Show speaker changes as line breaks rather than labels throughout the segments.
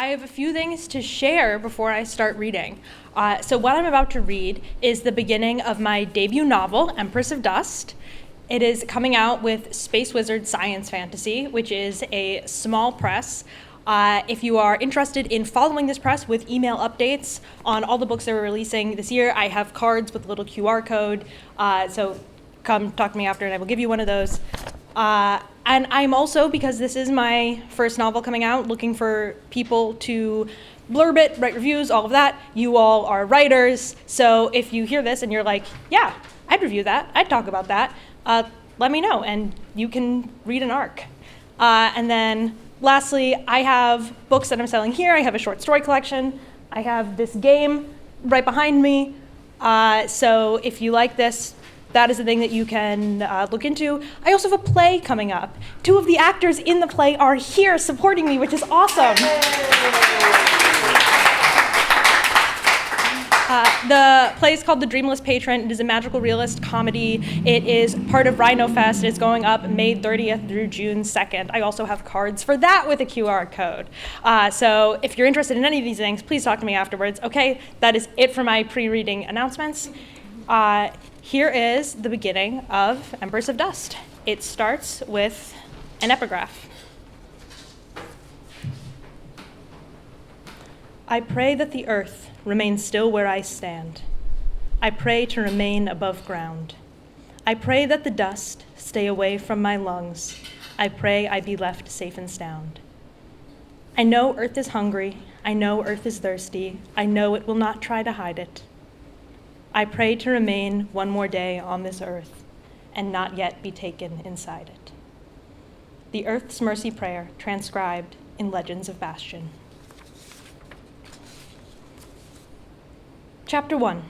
have a few things to share before I start reading. So what I'm about to read is the beginning of my debut novel, Empress of Dust. It is coming out with Space Wizard Science Fantasy, which is a small press. If you are interested in following this press with email updates on all the books that we're releasing this year, I have cards with a little QR code, so come talk to me after and I will give you one of those. And I'm also, because this is my first novel coming out, looking for people to blurb it, write reviews, all of that. You all are writers, so if you hear this and you're like, yeah, I'd review that, I'd talk about that, let me know, and you can read an arc. And then lastly, I have books that I'm selling here. I have a short story collection. I have this game right behind me. So if you like this, that is a thing that you can look into. I also have a play coming up. 2 of the actors in the play are here supporting me, which is awesome. The play is called The Dreamless Patron. It is a magical realist comedy. It is part of Rhino Fest. It's going up May 30th through June 2nd. I also have cards for that with a QR code. So if you're interested in any of these things, please talk to me afterwards. Okay, that is it for my pre-reading announcements. Here is the beginning of Empress of Dust. It starts with an epigraph. I pray that the earth remain still where I stand. I pray to remain above ground. I pray that the dust stay away from my lungs. I pray I be left safe and sound. I know earth is hungry. I know earth is thirsty. I know it will not try to hide it. I pray to remain one more day on this earth and not yet be taken inside it. The Earth's Mercy Prayer, transcribed in Legends of Bastion. Chapter 1,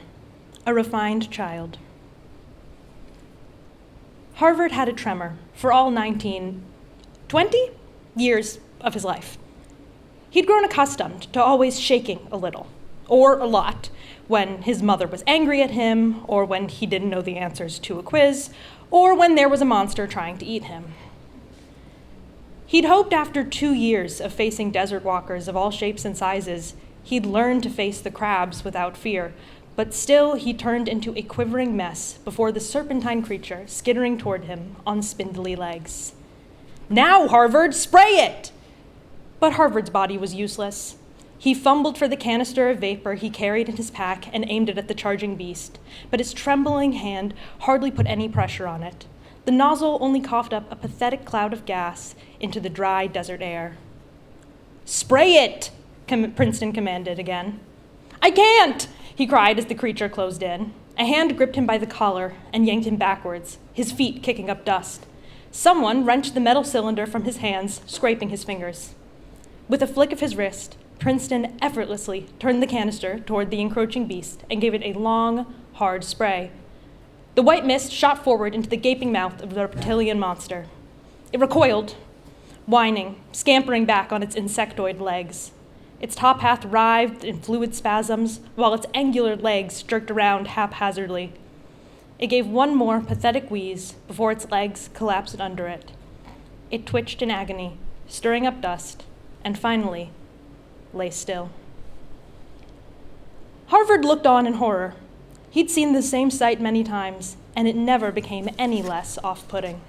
A Refined Child. Harvard had a tremor for all 20 years of his life. He'd grown accustomed to always shaking a little, or a lot, when his mother was angry at him, or when he didn't know the answers to a quiz, or when there was a monster trying to eat him. He'd hoped after 2 years of facing desert walkers of all shapes and sizes, he'd learned to face the crabs without fear, but still he turned into a quivering mess before the serpentine creature skittering toward him on spindly legs. Now, Harvard, spray it! But Harvard's body was useless. He fumbled for the canister of vapor he carried in his pack and aimed it at the charging beast, but his trembling hand hardly put any pressure on it. The nozzle only coughed up a pathetic cloud of gas into the dry desert air. Spray it, Princeton commanded again. I can't, he cried as the creature closed in. A hand gripped him by the collar and yanked him backwards, his feet kicking up dust. Someone wrenched the metal cylinder from his hands, scraping his fingers. With a flick of his wrist, Princeton effortlessly turned the canister toward the encroaching beast and gave it a long, hard spray. The white mist shot forward into the gaping mouth of the reptilian monster. It recoiled, whining, scampering back on its insectoid legs. Its top half writhed in fluid spasms, while its angular legs jerked around haphazardly. It gave one more pathetic wheeze before its legs collapsed under it. It twitched in agony, stirring up dust, and finally lay still. Harvard looked on in horror. He'd seen the same sight many times, and it never became any less off-putting.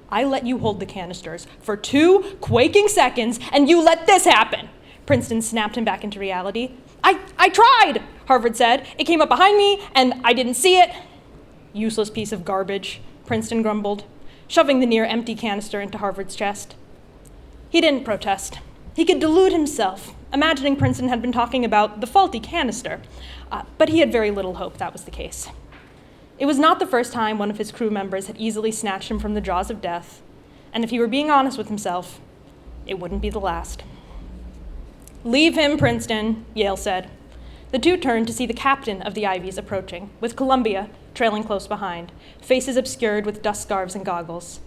I let you hold the canisters for 2 quaking seconds, and you let this happen! Princeton snapped him back into reality. I tried, Harvard said. It came up behind me, and I didn't see it. Useless piece of garbage, Princeton grumbled, shoving the near-empty canister into Harvard's chest. He didn't protest. He could delude himself, imagining Princeton had been talking about the faulty canister, but he had very little hope that was the case. It was not the first time one of his crew members had easily snatched him from the jaws of death, and if he were being honest with himself, it wouldn't be the last. Leave him, Princeton, Yale said. The 2 turned to see the captain of the Ivies approaching, with Columbia trailing close behind, faces obscured with dust scarves and goggles.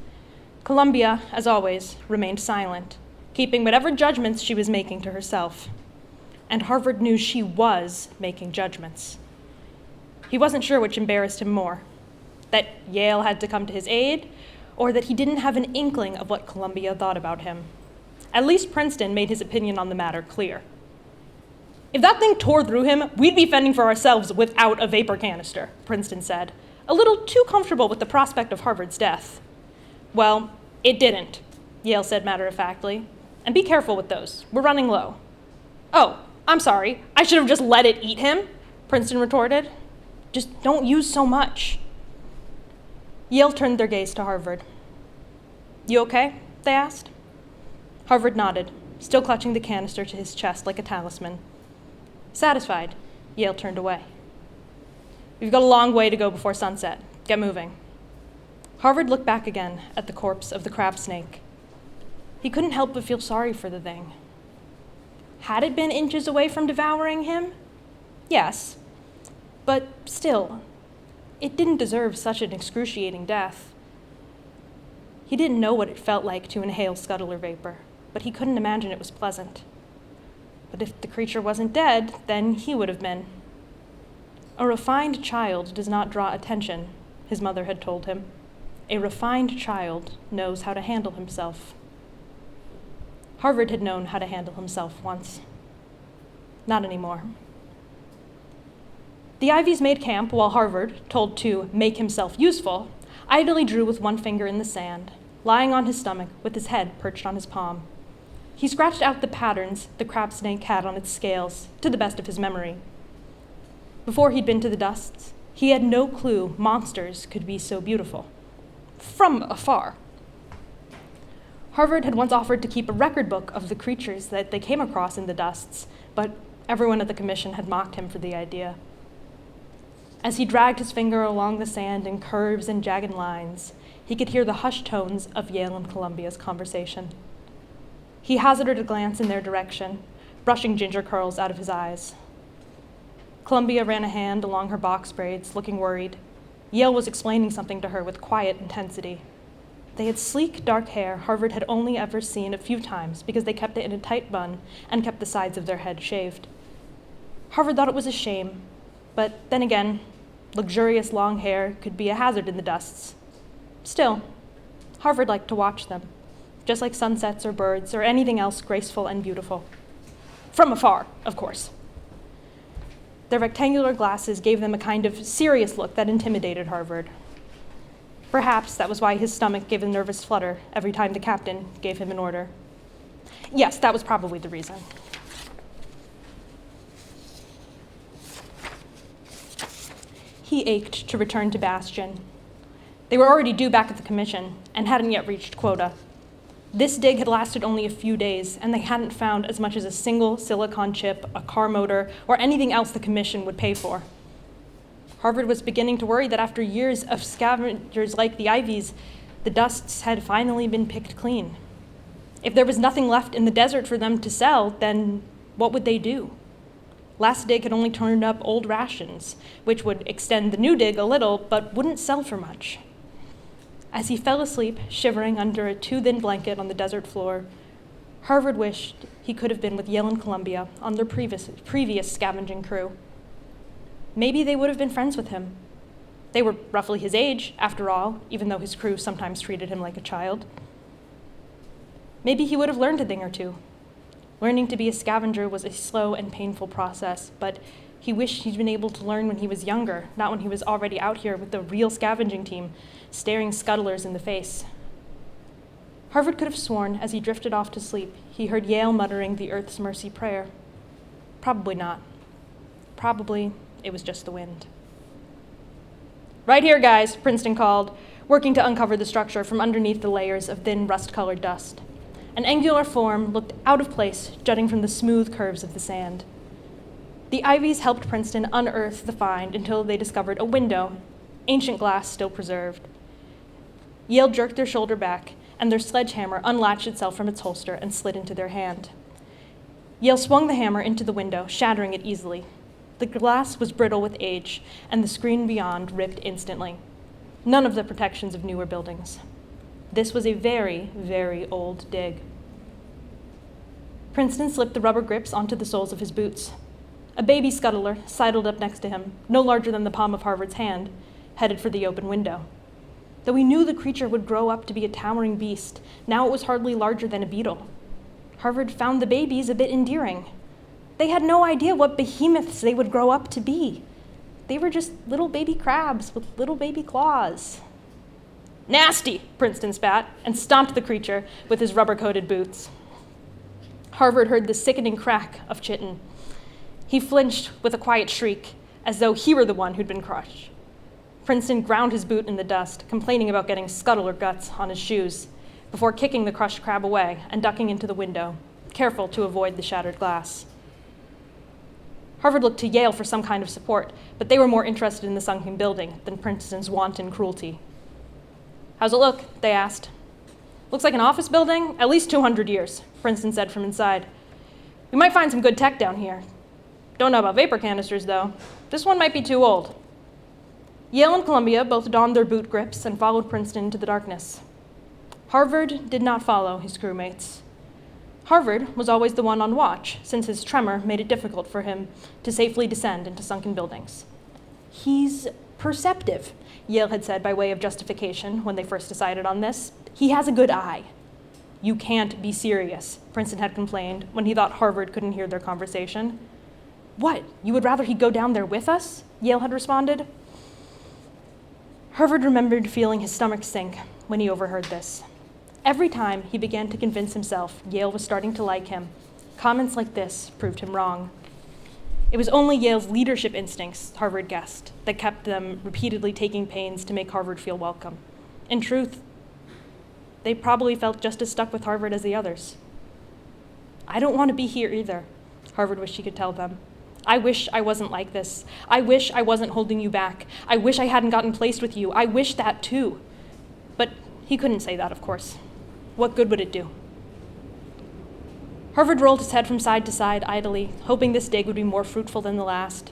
Columbia, as always, remained silent, keeping whatever judgments she was making to herself. And Harvard knew she was making judgments. He wasn't sure which embarrassed him more, that Yale had to come to his aid, or that he didn't have an inkling of what Columbia thought about him. At least Princeton made his opinion on the matter clear. "If that thing tore through him, we'd be fending for ourselves without a vapor canister," Princeton said, a little too comfortable with the prospect of Harvard's death. "Well, it didn't," Yale said matter-of-factly. "And be careful with those. We're running low." "Oh, I'm sorry. I should have just let it eat him," Princeton retorted. "Just don't use so much." Yale turned their gaze to Harvard. "You okay?" they asked. Harvard nodded, still clutching the canister to his chest like a talisman. Satisfied, Yale turned away. "We've got a long way to go before sunset. Get moving." Harvard looked back again at the corpse of the crab snake. He couldn't help but feel sorry for the thing. Had it been inches away from devouring him? Yes. But still, it didn't deserve such an excruciating death. He didn't know what it felt like to inhale scuttler vapor, but he couldn't imagine it was pleasant. But if the creature wasn't dead, then he would have been. "A refined child does not draw attention," his mother had told him. "A refined child knows how to handle himself." Harvard had known how to handle himself once. Not anymore. The Ivies made camp while Harvard, told to make himself useful, idly drew with one finger in the sand, lying on his stomach with his head perched on his palm. He scratched out the patterns the crab snake had on its scales, to the best of his memory. Before he'd been to the dusts, he had no clue monsters could be so beautiful. From afar. Harvard had once offered to keep a record book of the creatures that they came across in the dusts, but everyone at the commission had mocked him for the idea. As he dragged his finger along the sand in curves and jagged lines, he could hear the hushed tones of Yale and Columbia's conversation. He hazarded a glance in their direction, brushing ginger curls out of his eyes. Columbia ran a hand along her box braids, looking worried. Yale was explaining something to her with quiet intensity. They had sleek, dark hair Harvard had only ever seen a few times because they kept it in a tight bun and kept the sides of their head shaved. Harvard thought it was a shame, but then again, luxurious long hair could be a hazard in the dusts. Still, Harvard liked to watch them, just like sunsets or birds or anything else graceful and beautiful. From afar, of course. Their rectangular glasses gave them a kind of serious look that intimidated Harvard. Perhaps that was why his stomach gave a nervous flutter every time the captain gave him an order. Yes, that was probably the reason. He ached to return to Bastion. They were already due back at the commission and hadn't yet reached quota. This dig had lasted only a few days, and they hadn't found as much as a single silicon chip, a car motor, or anything else the commission would pay for. Harvard was beginning to worry that after years of scavengers like the Ivies, the dusts had finally been picked clean. If there was nothing left in the desert for them to sell, then what would they do? Last dig had only turned up old rations, which would extend the new dig a little, but wouldn't sell for much. As he fell asleep, shivering under a too-thin blanket on the desert floor, Harvard wished he could have been with Yale and Columbia on their previous scavenging crew. Maybe they would have been friends with him. They were roughly his age, after all, even though his crew sometimes treated him like a child. Maybe he would have learned a thing or two. Learning to be a scavenger was a slow and painful process, but he wished he'd been able to learn when he was younger, not when he was already out here with the real scavenging team, staring scuttlers in the face. Harvard could have sworn, as he drifted off to sleep, he heard Yale muttering the Earth's Mercy prayer. Probably not. Probably it was just the wind. "Right here, guys," Princeton called, working to uncover the structure from underneath the layers of thin rust-colored dust. An angular form looked out of place, jutting from the smooth curves of the sand. The Ivies helped Princeton unearth the find until they discovered a window, ancient glass still preserved. Yale jerked their shoulder back, and their sledgehammer unlatched itself from its holster and slid into their hand. Yale swung the hammer into the window, shattering it easily. The glass was brittle with age, and the screen beyond ripped instantly. None of the protections of newer buildings. This was a very, very old dig. Princeton slipped the rubber grips onto the soles of his boots. A baby scuttler sidled up next to him, no larger than the palm of Harvard's hand, headed for the open window. Though he knew the creature would grow up to be a towering beast, now it was hardly larger than a beetle. Harvard found the babies a bit endearing. They had no idea what behemoths they would grow up to be. They were just little baby crabs with little baby claws. Nasty, Princeton spat, and stomped the creature with his rubber-coated boots. Harvard heard the sickening crack of chitin. He flinched with a quiet shriek, as though he were the one who'd been crushed. Princeton ground his boot in the dust, complaining about getting scuttle or guts on his shoes, before kicking the crushed crab away and ducking into the window, careful to avoid the shattered glass. Harvard looked to Yale for some kind of support, but they were more interested in the sunken building than Princeton's wanton cruelty. How's it look? They asked. Looks like an office building, at least 200 years, Princeton said from inside. We might find some good tech down here. Don't know about vapor canisters, though. This one might be too old. Yale and Columbia both donned their boot grips and followed Princeton into the darkness. Harvard did not follow his crewmates. Harvard was always the one on watch, since his tremor made it difficult for him to safely descend into sunken buildings. He's perceptive, Yale had said by way of justification when they first decided on this. He has a good eye. You can't be serious, Princeton had complained when he thought Harvard couldn't hear their conversation. What, you would rather he go down there with us? Yale had responded. Harvard remembered feeling his stomach sink when he overheard this. Every time he began to convince himself Yale was starting to like him, comments like this proved him wrong. It was only Yale's leadership instincts, Harvard guessed, that kept them repeatedly taking pains to make Harvard feel welcome. In truth, they probably felt just as stuck with Harvard as the others. I don't want to be here either, Harvard wished he could tell them. I wish I wasn't like this. I wish I wasn't holding you back. I wish I hadn't gotten placed with you. I wish that too. But he couldn't say that, of course. What good would it do? Harvard rolled his head from side to side idly, hoping this dig would be more fruitful than the last.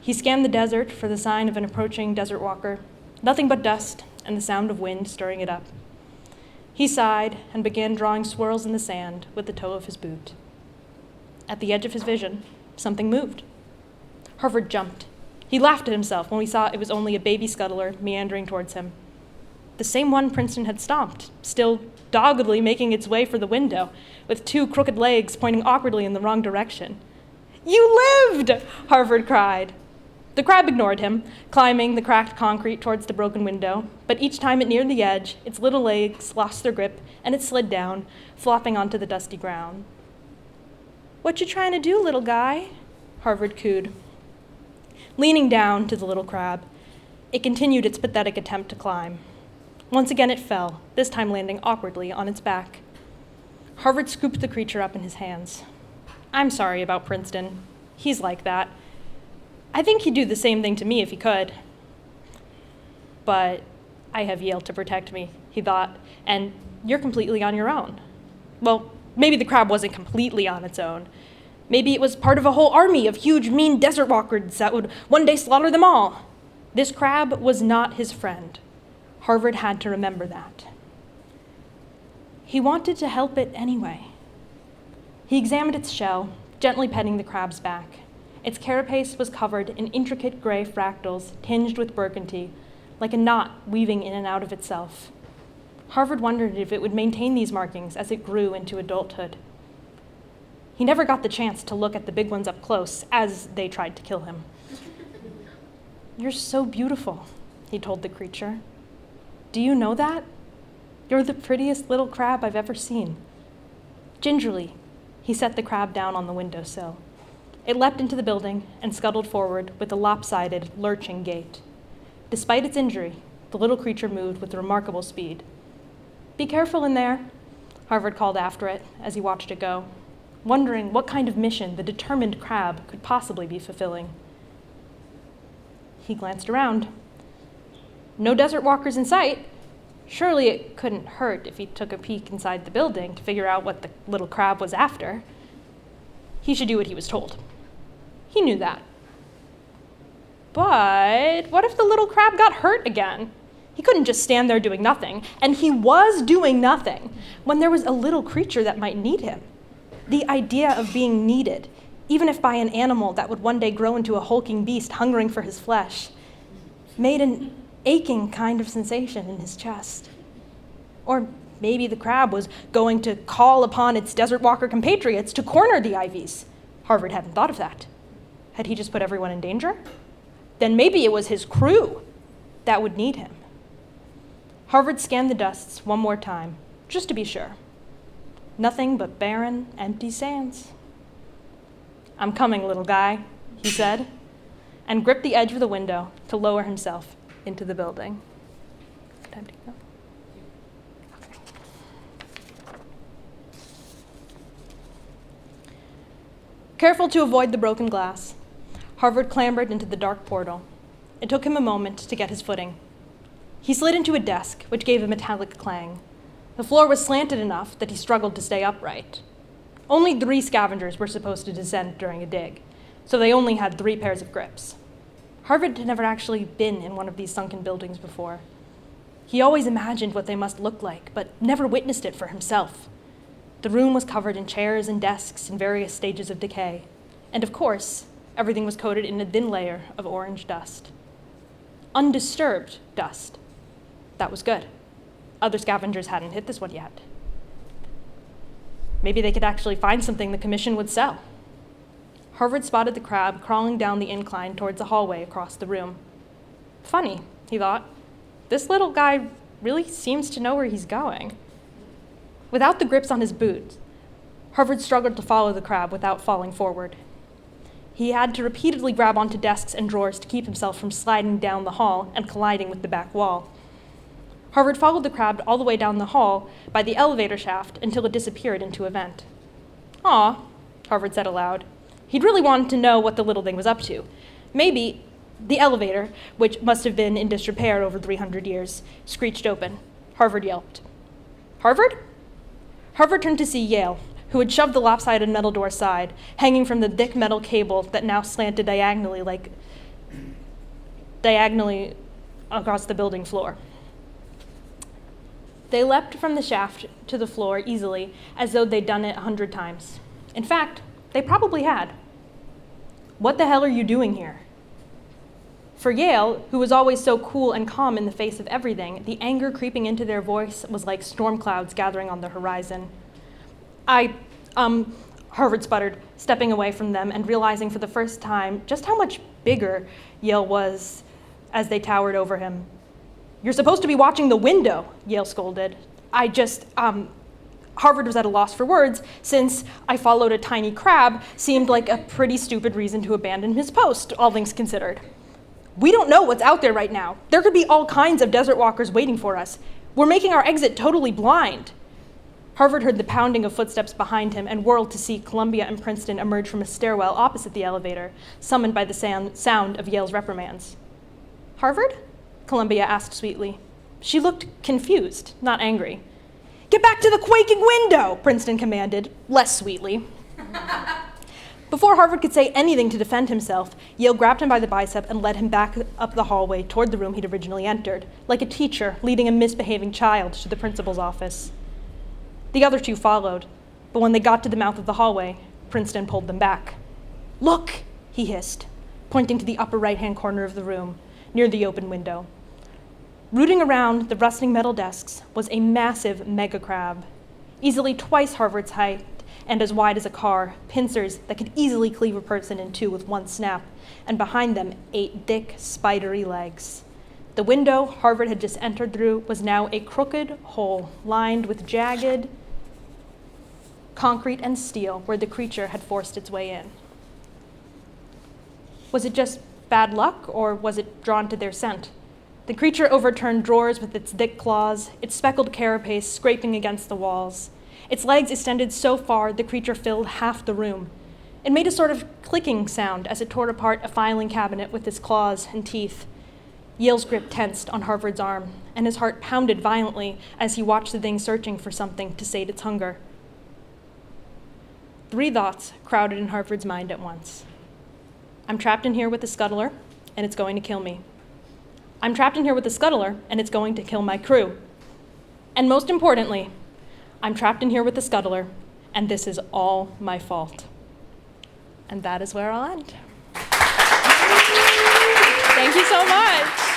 He scanned the desert for the sign of an approaching desert walker. Nothing but dust and the sound of wind stirring it up. He sighed and began drawing swirls in the sand with the toe of his boot. At the edge of his vision, something moved. Harvard jumped. He laughed at himself when he saw it was only a baby scuttler meandering towards him. The same one Princeton had stomped, still doggedly making its way for the window, with two crooked legs pointing awkwardly in the wrong direction. You lived! Harvard cried. The crab ignored him, climbing the cracked concrete towards the broken window, but each time it neared the edge, its little legs lost their grip and it slid down, flopping onto the dusty ground. What you trying to do, little guy? Harvard cooed. Leaning down to the little crab, it continued its pathetic attempt to climb. Once again it fell, this time landing awkwardly on its back. Harvard scooped the creature up in his hands. I'm sorry about Princeton. He's like that. I think he'd do the same thing to me if he could. But I have Yale to protect me, he thought, and you're completely on your own. Well, maybe the crab wasn't completely on its own. Maybe it was part of a whole army of huge, mean desert walkers that would one day slaughter them all. This crab was not his friend. Harvard had to remember that. He wanted to help it anyway. He examined its shell, gently petting the crab's back. Its carapace was covered in intricate gray fractals tinged with burgundy, like a knot weaving in and out of itself. Harvard wondered if it would maintain these markings as it grew into adulthood. He never got the chance to look at the big ones up close as they tried to kill him. You're so beautiful, he told the creature. Do you know that? You're the prettiest little crab I've ever seen. Gingerly, he set the crab down on the windowsill. It leapt into the building and scuttled forward with a lopsided, lurching gait. Despite its injury, the little creature moved with remarkable speed. Be careful in there, Harvard called after it as he watched it go, wondering what kind of mission the determined crab could possibly be fulfilling. He glanced around. No desert walkers in sight. Surely it couldn't hurt if he took a peek inside the building to figure out what the little crab was after. He should do what he was told. He knew that. But what if the little crab got hurt again? He couldn't just stand there doing nothing, and he was doing nothing when there was a little creature that might need him. The idea of being needed, even if by an animal that would one day grow into a hulking beast hungering for his flesh, made an aching kind of sensation in his chest. Or Maybe the crab was going to call upon its desert walker compatriots to corner the Ivies. Harvard hadn't thought of that. Had he just put everyone in danger? Then maybe it was his crew that would need him. Harvard scanned the dusts one more time, just to be sure. Nothing but barren, empty sands. "I'm coming, little guy," he said, and gripped the edge of the window to lower himself into the building. Time to go. Okay. Careful to avoid the broken glass, Harvard clambered into the dark portal. It took him a moment to get his footing. He slid into a desk, which gave a metallic clang. The floor was slanted enough that he struggled to stay upright. Only 3 scavengers were supposed to descend during a dig, so they only had 3 pairs of grips. Harvard had never actually been in one of these sunken buildings before. He always imagined what they must look like, but never witnessed it for himself. The room was covered in chairs and desks in various stages of decay, and of course, everything was coated in a thin layer of orange dust. Undisturbed dust. That was good. Other scavengers hadn't hit this one yet. Maybe they could actually find something the commission would sell. Harvard spotted the crab crawling down the incline towards a hallway across the room. Funny, he thought. This little guy really seems to know where he's going. Without the grips on his boots, Harvard struggled to follow the crab without falling forward. He had to repeatedly grab onto desks and drawers to keep himself from sliding down the hall and colliding with the back wall. Harvard followed the crab all the way down the hall by the elevator shaft until it disappeared into a vent. "Aw," Harvard said aloud. He'd really wanted to know what the little thing was up to. Maybe the elevator, which must have been in disrepair over 300 years, screeched open. Harvard yelped. "Harvard?" Harvard turned to see Yale, who had shoved the lopsided metal door aside, hanging from the thick metal cable that now slanted diagonally across the building floor. They leapt from the shaft to the floor easily, as though they'd done it 100 times. In fact, they probably had. "What the hell are you doing here?" For Yale, who was always so cool and calm in the face of everything, the anger creeping into their voice was like storm clouds gathering on the horizon. Harvard sputtered, stepping away from them and realizing for the first time just how much bigger Yale was as they towered over him. "You're supposed to be watching the window," Yale scolded. Harvard was at a loss for words, since "I followed a tiny crab" seemed like a pretty stupid reason to abandon his post, all things considered. "We don't know what's out there right now. There could be all kinds of desert walkers waiting for us. We're making our exit totally blind." Harvard heard the pounding of footsteps behind him and whirled to see Columbia and Princeton emerge from a stairwell opposite the elevator, summoned by the sound of Yale's reprimands. "Harvard?" Columbia asked sweetly. She looked confused, not angry. "Get back to the quaking window," Princeton commanded, less sweetly. Before Harvard could say anything to defend himself, Yale grabbed him by the bicep and led him back up the hallway toward the room he'd originally entered, like a teacher leading a misbehaving child to the principal's office. The other 2 followed, but when they got to the mouth of the hallway, Princeton pulled them back. "Look," he hissed, pointing to the upper right-hand corner of the room, near the open window. Rooting around the rusting metal desks was a massive mega crab, easily twice Harvard's height and as wide as a car, pincers that could easily cleave a person in 2 with one snap, and behind them 8 thick, spidery legs. The window Harvard had just entered through was now a crooked hole lined with jagged concrete and steel where the creature had forced its way in. Was it just bad luck, or was it drawn to their scent? The creature overturned drawers with its thick claws, its speckled carapace scraping against the walls. Its legs extended so far the creature filled half the room. It made a sort of clicking sound as it tore apart a filing cabinet with its claws and teeth. Yale's grip tensed on Harvard's arm, and his heart pounded violently as he watched the thing searching for something to sate its hunger. 3 thoughts crowded in Harvard's mind at once. "I'm trapped in here with the scuttler, and it's going to kill me. I'm trapped in here with the scuttler, and it's going to kill my crew. And most importantly, I'm trapped in here with the scuttler, and this is all my fault." And that is where I'll end. Thank you so much.